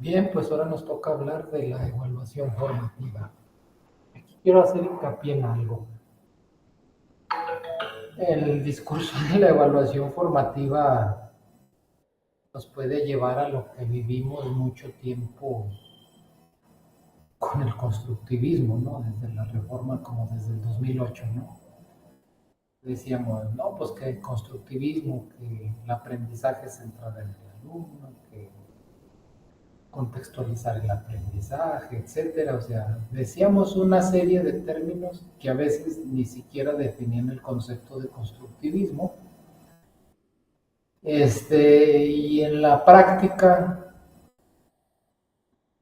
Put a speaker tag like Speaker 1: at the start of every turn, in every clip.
Speaker 1: Bien, pues ahora nos toca hablar de la evaluación formativa. Aquí quiero hacer hincapié en algo. El discurso de la evaluación formativa nos puede llevar a lo que vivimos mucho tiempo con el constructivismo, ¿no? Desde la reforma como desde el 2008, ¿no? Decíamos, no, pues que el constructivismo, que el aprendizaje centrado en el alumno, que contextualizar el aprendizaje, etcétera. O sea, decíamos una serie de términos que a veces ni siquiera definían el concepto de constructivismo. Y en la práctica,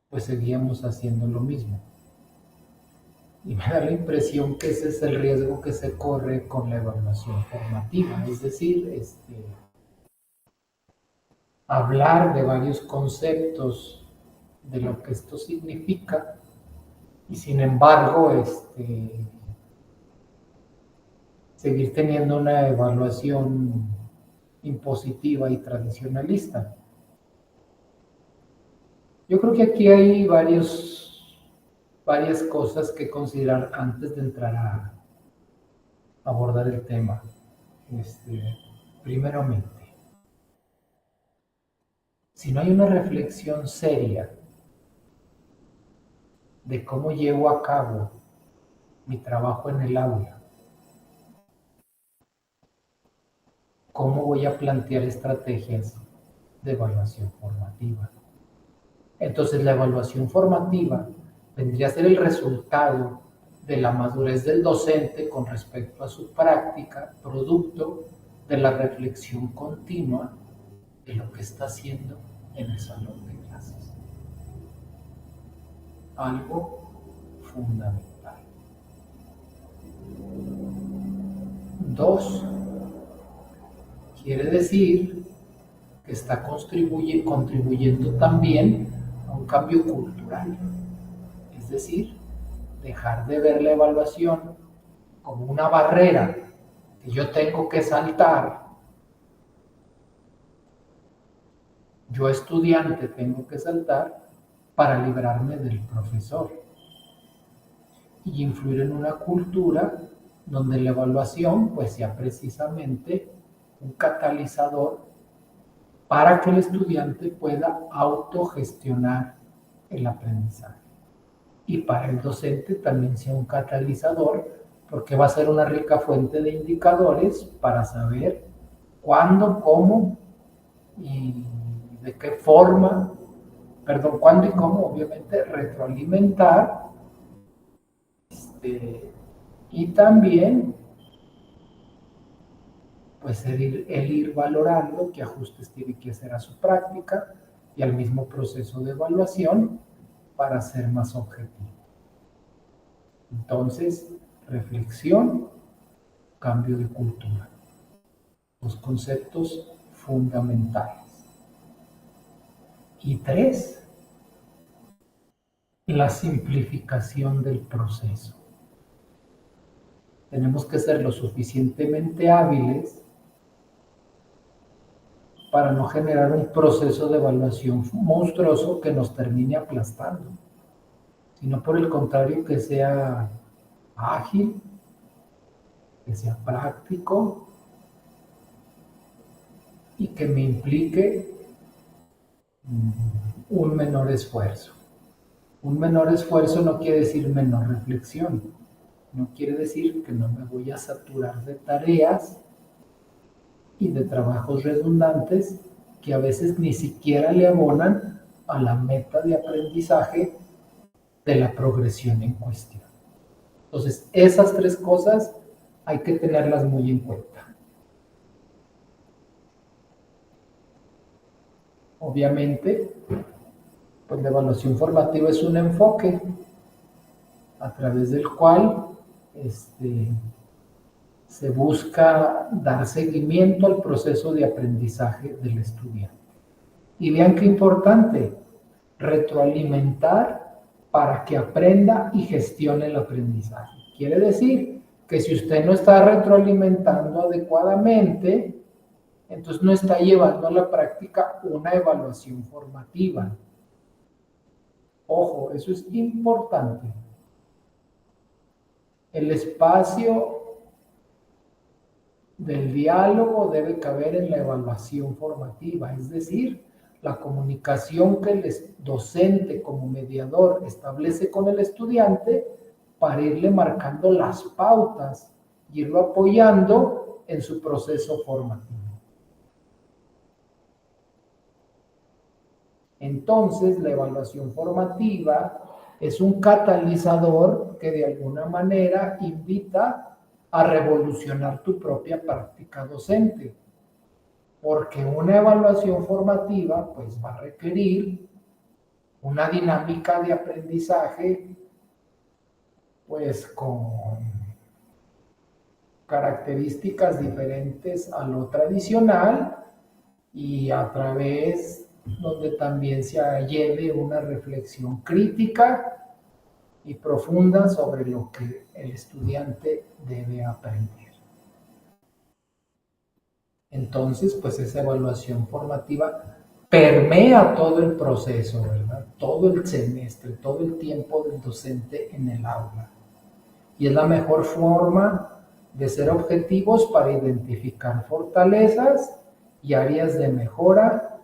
Speaker 1: pues seguíamos haciendo lo mismo. Y me da la impresión que ese es el riesgo que se corre con la evaluación formativa, es decir, hablar de varios conceptos de lo que esto significa y sin embargo, seguir teniendo una evaluación impositiva y tradicionalista. Yo creo que aquí hay varias cosas que considerar antes de entrar a abordar el tema. Primeramente, si no hay una reflexión seria de cómo llevo a cabo mi trabajo en el aula, cómo voy a plantear estrategias de evaluación formativa. Entonces la evaluación formativa vendría a ser el resultado de la madurez del docente con respecto a su práctica, producto de la reflexión continua de lo que está haciendo en el salón de clases. Algo fundamental. Dos, quiere decir que está contribuyendo también a un cambio cultural. Es decir, dejar de ver la evaluación como una barrera que yo tengo que saltar. Yo estudiante tengo que saltar para librarme del profesor y influir en una cultura donde la evaluación pues sea precisamente un catalizador para que el estudiante pueda autogestionar el aprendizaje. Y para el docente también sea un catalizador porque va a ser una rica fuente de indicadores para saber cuándo, cómo y de qué forma, cuándo y cómo, obviamente, retroalimentar y también pues el ir valorando qué ajustes tiene que hacer a su práctica y al mismo proceso de evaluación para ser más objetivo. Entonces, reflexión, cambio de cultura. Los conceptos fundamentales. Y tres, la simplificación del proceso. Tenemos que ser lo suficientemente hábiles para no generar un proceso de evaluación monstruoso que nos termine aplastando, sino por el contrario que sea ágil, que sea práctico y que me implique un menor esfuerzo. Un menor esfuerzo no quiere decir menor reflexión, no quiere decir que no me voy a saturar de tareas y de trabajos redundantes que a veces ni siquiera le abonan a la meta de aprendizaje de la progresión en cuestión. Entonces, esas tres cosas hay que tenerlas muy en cuenta. Obviamente, pues la evaluación formativa es un enfoque a través del cual se busca dar seguimiento al proceso de aprendizaje del estudiante. Y vean qué importante, retroalimentar para que aprenda y gestione el aprendizaje. Quiere decir que si usted no está retroalimentando adecuadamente, entonces no está llevando a la práctica una evaluación formativa. Ojo, eso es importante. El espacio del diálogo debe caber en la evaluación formativa, es decir, la comunicación que el docente como mediador establece con el estudiante para irle marcando las pautas y irlo apoyando en su proceso formativo. Entonces, la evaluación formativa es un catalizador que de alguna manera invita a revolucionar tu propia práctica docente, porque una evaluación formativa pues va a requerir una dinámica de aprendizaje pues con características diferentes a lo tradicional y a través donde también se lleve una reflexión crítica y profunda sobre lo que el estudiante debe aprender. Entonces, pues esa evaluación formativa permea todo el proceso, ¿verdad? Todo el semestre, todo el tiempo del docente en el aula. Y es la mejor forma de ser objetivos para identificar fortalezas y áreas de mejora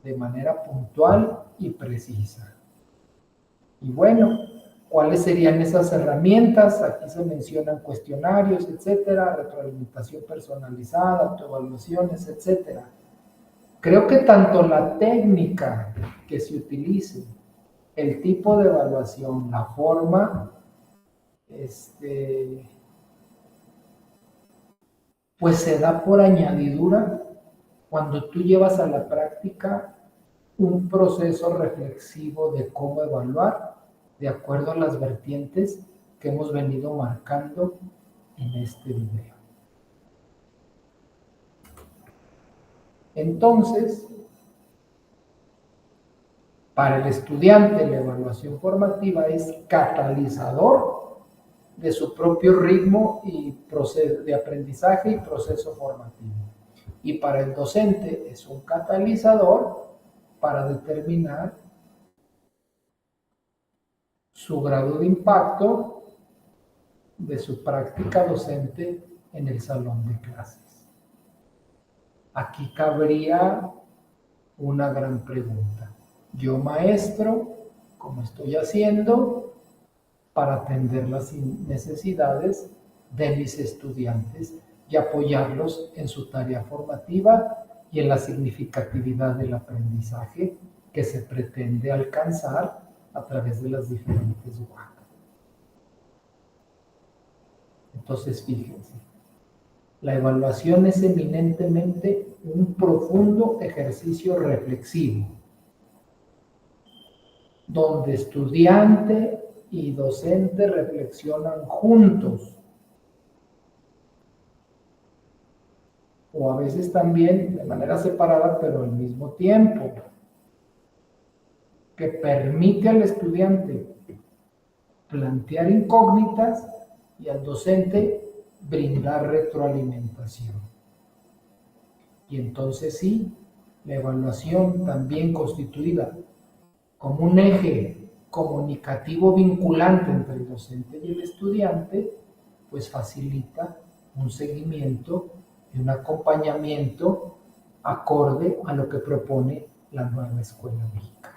Speaker 1: de manera puntual y precisa. Y bueno, ¿cuáles serían esas herramientas? Aquí se mencionan cuestionarios, etcétera, retroalimentación personalizada, autoevaluaciones, etcétera. Creo que tanto la técnica que se utilice, el tipo de evaluación, la forma, pues se da por añadidura cuando tú llevas a la práctica un proceso reflexivo de cómo evaluar de acuerdo a las vertientes que hemos venido marcando en este video. Entonces, para el estudiante la evaluación formativa es catalizador de su propio ritmo y proceso de aprendizaje y proceso formativo. Y para el docente es un catalizador para determinar su grado de impacto de su práctica docente en el salón de clases. Aquí cabría una gran pregunta. Yo, maestro, ¿cómo estoy haciendo para atender las necesidades de mis estudiantes y apoyarlos en su tarea formativa y en la significatividad del aprendizaje que se pretende alcanzar a través de las diferentes UAC? Entonces, fíjense, la evaluación es eminentemente un profundo ejercicio reflexivo, donde estudiante y docente reflexionan juntos, o a veces también de manera separada, pero al mismo tiempo, que permite al estudiante plantear incógnitas y al docente brindar retroalimentación. Y entonces sí, la evaluación también constituida como un eje comunicativo vinculante entre el docente y el estudiante, pues facilita un seguimiento y un acompañamiento acorde a lo que propone la nueva escuela mexicana.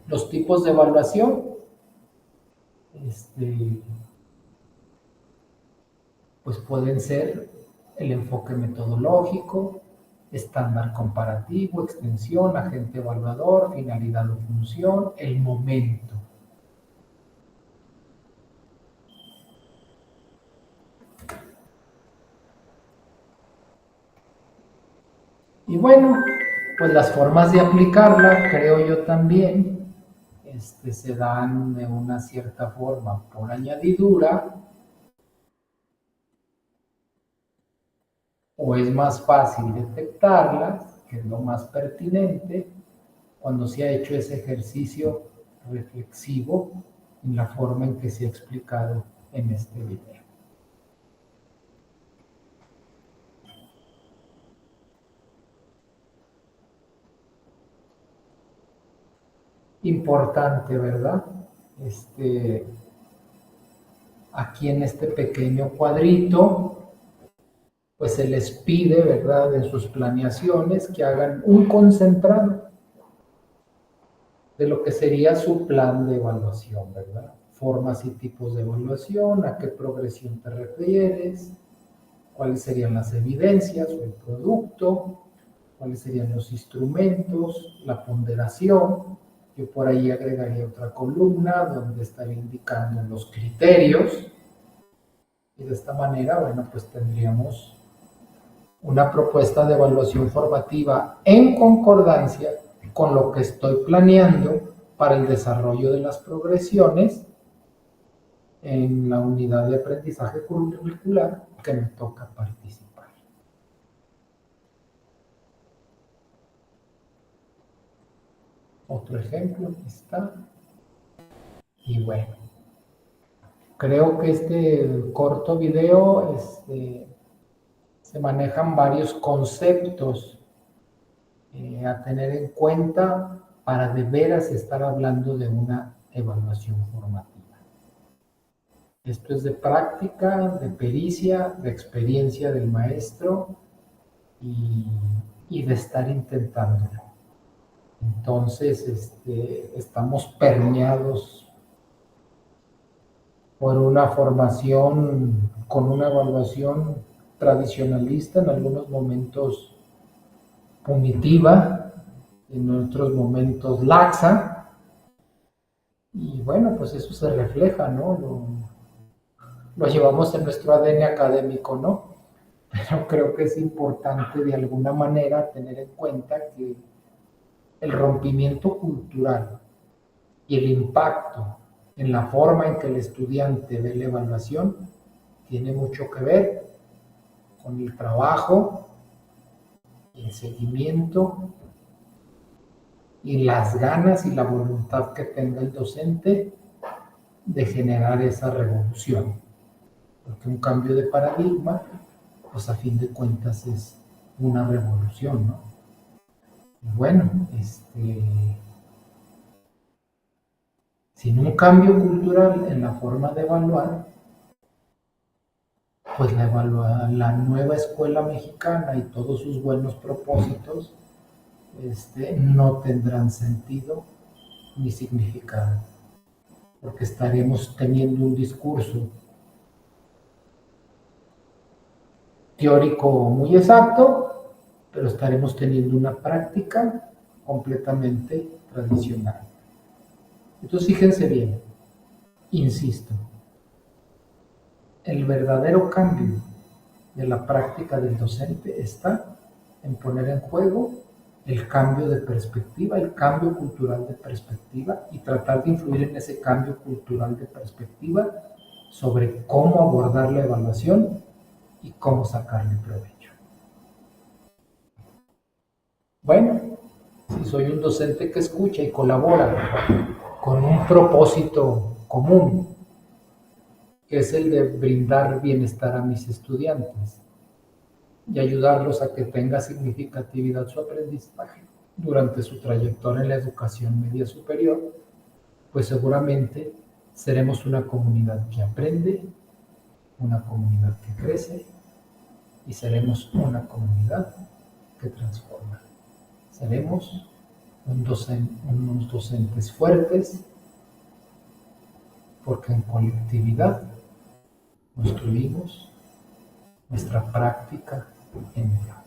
Speaker 1: Los tipos de evaluación, pues pueden ser el enfoque metodológico, estándar comparativo, extensión, agente evaluador, finalidad o función, el momento. Y bueno, pues las formas de aplicarla, creo yo también, se dan de una cierta forma por añadidura, o es más fácil detectarlas, que es lo más pertinente, cuando se ha hecho ese ejercicio reflexivo en la forma en que se ha explicado en este video. importante, ¿verdad? Aquí en este pequeño cuadrito, pues se les pide, ¿verdad?, en sus planeaciones que hagan un concentrado de lo que sería su plan de evaluación, ¿verdad? Formas y tipos de evaluación, a qué progresión te refieres, cuáles serían las evidencias o el producto, cuáles serían los instrumentos, la ponderación. Yo por ahí agregaría otra columna donde estaría indicando los criterios. Y de esta manera, bueno, pues tendríamos una propuesta de evaluación formativa en concordancia con lo que estoy planeando para el desarrollo de las progresiones en la unidad de aprendizaje curricular que me toca participar. Otro ejemplo, aquí está. Y bueno, creo que este corto video se manejan varios conceptos a tener en cuenta para de veras estar hablando de una evaluación formativa. Esto es de práctica, de pericia, de experiencia del maestro y de estar intentándolo. Entonces, estamos permeados por una formación con una evaluación tradicionalista, en algunos momentos punitiva, en otros momentos laxa, y bueno, pues eso se refleja, ¿no? Lo llevamos en nuestro ADN académico, ¿no? Pero creo que es importante de alguna manera tener en cuenta que el rompimiento cultural y el impacto en la forma en que el estudiante ve la evaluación tiene mucho que ver con el trabajo, el seguimiento y las ganas y la voluntad que tenga el docente de generar esa revolución. Porque un cambio de paradigma, pues a fin de cuentas es una revolución, ¿no? Y bueno, sin un cambio cultural en la forma de evaluar, pues la nueva escuela mexicana y todos sus buenos propósitos no tendrán sentido ni significado, porque estaremos teniendo un discurso teórico muy exacto, pero estaremos teniendo una práctica completamente tradicional. Entonces fíjense bien, insisto, el verdadero cambio de la práctica del docente está en poner en juego el cambio de perspectiva, el cambio cultural de perspectiva y tratar de influir en ese cambio cultural de perspectiva sobre cómo abordar la evaluación y cómo sacarle provecho. Bueno, si soy un docente que escucha y colabora con un propósito común, que es el de brindar bienestar a mis estudiantes y ayudarlos a que tenga significatividad su aprendizaje durante su trayectoria en la educación media superior, pues seguramente seremos una comunidad que aprende, una comunidad que crece y seremos una comunidad que transforma. Seremos unos docentes fuertes porque en colectividad construimos nuestra práctica en el aula.